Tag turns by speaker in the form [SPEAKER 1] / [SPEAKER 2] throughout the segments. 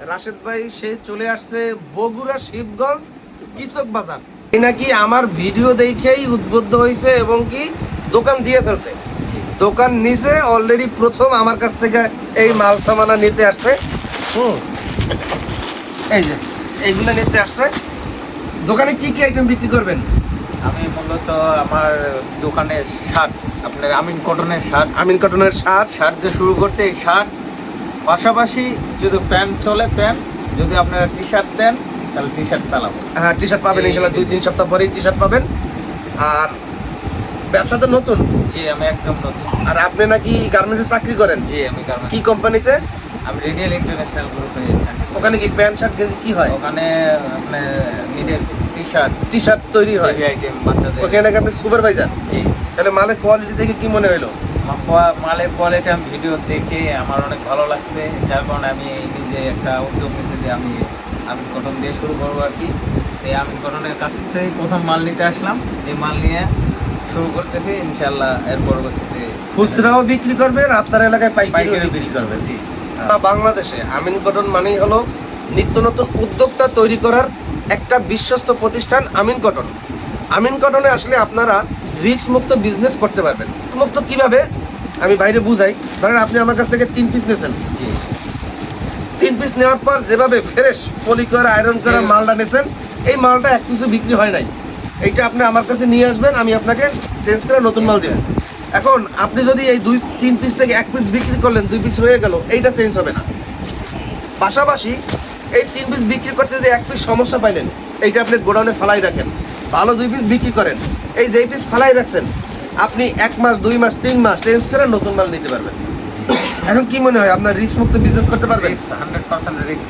[SPEAKER 1] রাশেদ ভাই সে চলে আসছে বগুড়া শিবগঞ্জ কৃষক বাজার। এই নাকি আমার ভিডিও দেখেই উদ্বুদ্ধ হয়েছে এবং কি দোকান দিয়ে ফেলছে। দোকান নিচে অলরেডি প্রথম আমার কাছ থেকে এই মাল সামানা নিতে আসছে। এই যে এইগুলো নিতে আসছে। দোকানে কি কি আইটেম বিক্রি করবেন?
[SPEAKER 2] আমি মূলত আমার দোকানে শার্ট, আপনার আমিন কটনের শার্ট,
[SPEAKER 1] আমিন কটনের শার্ট
[SPEAKER 2] দিয়ে শুরু করছে। এই শার্ট পাশাপাশি যদি প্যান্ট চলে প্যান্ট, যদি আপনারা টি শার্ট দেন তাহলে টি শার্ট চালাবো।
[SPEAKER 1] হ্যাঁ, টি শার্ট পাবেন ইনশাআল্লাহ, 2-3 সপ্তাহ পরেই টি শার্ট পাবেন। আর ব্যবসা তো নতুন?
[SPEAKER 2] জি, আমি একদম নতুন।
[SPEAKER 1] আর আপনি নাকি গার্মেন্টসে চাকরি করেন?
[SPEAKER 2] জি, আমি গার্মেন্টস।
[SPEAKER 1] কি কোম্পানিতে?
[SPEAKER 2] আমি রেডিয়াল ইন্টারন্যাশনাল গ্রুপে চাকরি।
[SPEAKER 1] ওখানে কি প্যান্ট শার্ট গেঞ্জি কি হয়?
[SPEAKER 2] ওখানে আপনার নিডের টি শার্ট
[SPEAKER 1] তৈরি হয়,
[SPEAKER 2] বেবি আইটেম বাচ্চাদের।
[SPEAKER 1] ওখানে নাকি আপনি সুপারভাইজার?
[SPEAKER 2] জি।
[SPEAKER 1] তাহলে মালের কোয়ালিটি দেখে কি মনে হলো?
[SPEAKER 2] মালের কোয়ালিটি আমি ভিডিও দেখে আমার অনেক ভালো লাগছে, যার কারণে আমি নিজে একটা উদ্যোগ নিয়েছি যে আমি আমিন কটন দিয়ে শুরু করবো আর কি। এই আমিন কটনের কাছ থেকে প্রথম মাল নিতে আসলাম, এই মাল নিয়ে শুরু করতেছি ইনশাল্লাহ। এর পরবর্তীতে
[SPEAKER 1] খুচরাও বিক্রি করবেন, আপনার এলাকায় পাইকারি
[SPEAKER 2] বিক্রি করবেন। জি।
[SPEAKER 1] বাংলাদেশে আমিন কটন মানেই হলো নিত্য নতুন উদ্যোক্তা তৈরি করার একটা বিশ্বস্ত প্রতিষ্ঠান আমিন কটন। আমিন কটনে আসলে আপনারা রিস্ক মুক্ত বিজনেস করতে পারবেন। মুক্ত কিভাবে আমি বাইরে বুঝাই। ধরেন আপনি আমার কাছ থেকে 3 পিস নিয়েছেন।
[SPEAKER 2] জি।
[SPEAKER 1] 3 পিস নেওয়ার পর যেভাবে ফ্রেশ পলি করা আয়রন করা মালটা নিয়েছেন, এই মালটা এক পিসও বিক্রি হয় নাই। এইটা আপনি আমার কাছে নিয়ে আসবেন, আমি আপনাকে চেঞ্জ করে নতুন মাল দেবেন। এখন আপনি যদি এই 2-3 পিস থেকে 1 পিস বিক্রি করলেন, 2 পিস রয়ে গেল, এইটা চেঞ্জ হবে না। পাশাপাশি এই 3 পিস বিক্রি করতে যে 1 পিস সমস্যা পাইলেন, এইটা আপনি গোডাউনে ফালাই রাখেন, ভালো 2 পিস বিক্রি করেন। এই যে পিস ফালাই রাখছেন, আপনি 1 মাস 2 মাস 3 মাস চেঞ্জ করে নতুন মাল নিতে পারবেন। এখন কি মনে হয় আপনার রিস্ক মুক্ত বিজনেস করতে পারবেন?
[SPEAKER 2] 100% রিস্ক,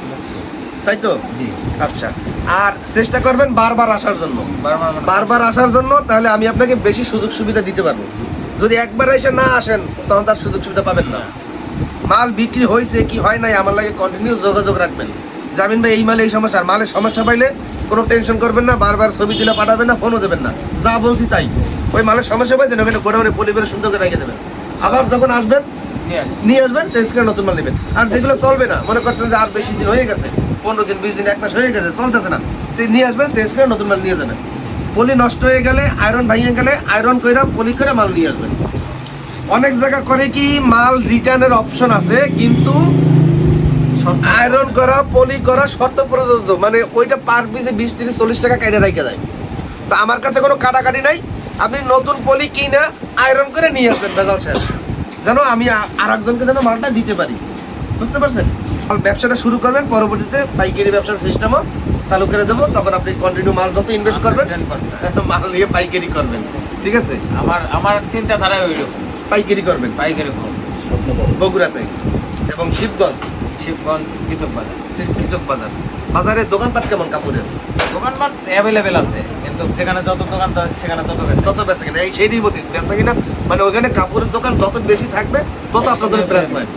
[SPEAKER 1] তাই তো?
[SPEAKER 2] জি।
[SPEAKER 1] আচ্ছা, আর চেষ্টা করবেন বারবার আসার জন্য। বারবার আসার জন্য, তাহলে আমি আপনাকে বেশি সুযোগ সুবিধা দিতে পারবো। যদি একবার এসে না আসেন তখন তার সুযোগ সুবিধা পাবেন না। মাল বিক্রি হয়েছে কি হয় নাই আমার লাগে কন্টিনিউ যোগাযোগ রাখবেন। জামিন ভাই এই মালে এই সমস্যা, আর মালের সমস্যা পাইলে কোনো টেনশন করবেন না, বারবার ছবি তুলে পাঠাবেন না, ফোনও দেবেন না, যা বলছি তাই। ওই মালের সমস্যা পাইছেন ওখানে গোডাউনে পরিবারের সুন্দর করে রেখে দেবেন। আবার যখন আসবেন নিয়ে আসবেন, চেঞ্জ করে নতুন মাল নেবেন। আর যেগুলো চলবে না, মনে করছেন যে আর বেশি দিন হয়ে গেছে, 15 দিন 20 দিন 1 মাস হয়ে গেছে, চলতেছে না, সেই নিয়ে আসবেন, চেঞ্জ করে নতুন মাল নিয়ে যাবেন। পলি নষ্ট হয়ে গেলে, আয়রন ভাঙিয়ে গেলে আয়রন করে পলি করে মাল নিয়ে আসবেন। অনেক জায়গা করে কি মাল রিটার্নের অপশন আছে, কিন্তু আয়রন করা পলি করা শর্ত প্রযোজ্য, মানে ওইটা পার পিসে 20-30-40 টাকা কেটে রেখে দেয়। তো আমার কাছে কোনো কাটাকাটি নাই, আপনি নতুন পলি কিনা আয়রন করে নিয়ে আসবেন, বেজাল শেষ, যেন আমি আর একজনকে যেন মালটা দিতে পারি। বুঝতে পারছেন? ব্যবসাটা শুরু করবেন, পরবর্তীতে পাইকারি ব্যবসার সিস্টেমও চালু করে দেবো। তখন আপনি কন্টিনিউ মাল যত ইনভেস্ট করবেন, মাল নিয়ে পাইকারি করবেন। ঠিক আছে?
[SPEAKER 2] আমার চিন্তাধারা ওইরকম,
[SPEAKER 1] পাইকারি করবেন,
[SPEAKER 2] পাইকারি করব
[SPEAKER 1] বগুড়াতে এবং শিবগঞ্জ কৃষক বাজার। বাজারে দোকানপাট কেমন কাপড়ের?
[SPEAKER 2] দোকানপাট অ্যাভেলেবেল আছে, কিন্তু যেখানে যত দোকান সেখানে তত
[SPEAKER 1] বেচা কিনা, এই সেটাই বলছি, বেচা কিনা মানে ওইখানে কাপড়ের দোকান যত বেশি থাকবে তত আপনাদের প্লাস পয়েন্ট।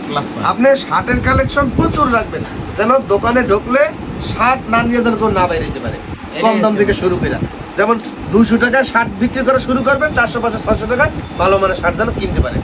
[SPEAKER 1] আপনি শার্টের কালেকশন প্রচুর রাখবেন, যেন দোকানে ঢুকলে শার্ট না নিয়ে যেন কেউ না বাইরে যেতে পারে। কম দাম থেকে শুরু করে, যেমন 200 টাকায় শার্ট বিক্রি করা শুরু করবেন, 400-500-600 টাকায় ভালো মানের শার্ট যেন কিনতে পারে।